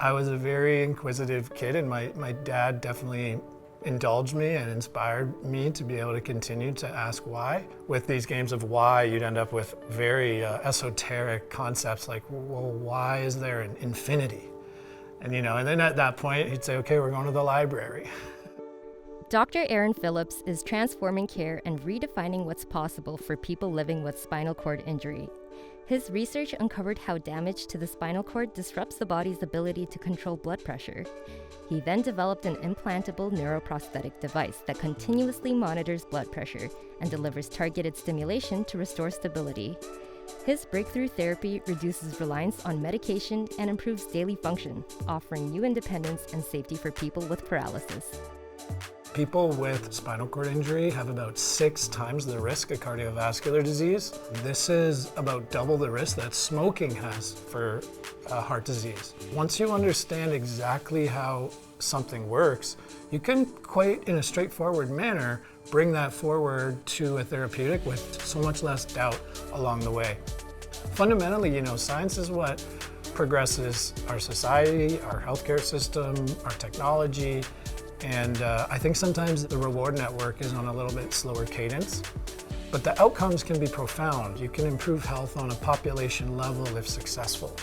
I was a very inquisitive kid, and my dad definitely indulged me and inspired me to be able to continue to ask why. With these games of why, you'd end up with very esoteric concepts like, well, why is there an infinity? And and then at that point, he'd say, okay, we're going to the library. Dr. Aaron Phillips is transforming care and redefining what's possible for people living with spinal cord injury. His research uncovered how damage to the spinal cord disrupts the body's ability to control blood pressure. He then developed an implantable neuroprosthetic device that continuously monitors blood pressure and delivers targeted stimulation to restore stability. His breakthrough therapy reduces reliance on medication and improves daily function, offering new independence and safety for people with paralysis. People with spinal cord injury have about 6 times the risk of cardiovascular disease. This is about double the risk that smoking has for heart disease. Once you understand exactly how something works, you can quite, in a straightforward manner, bring that forward to a therapeutic with so much less doubt along the way. Fundamentally, science is what progresses our society, our healthcare system, our technology. And I think sometimes the reward network is on a little bit slower cadence, but the outcomes can be profound. You can improve health on a population level if successful.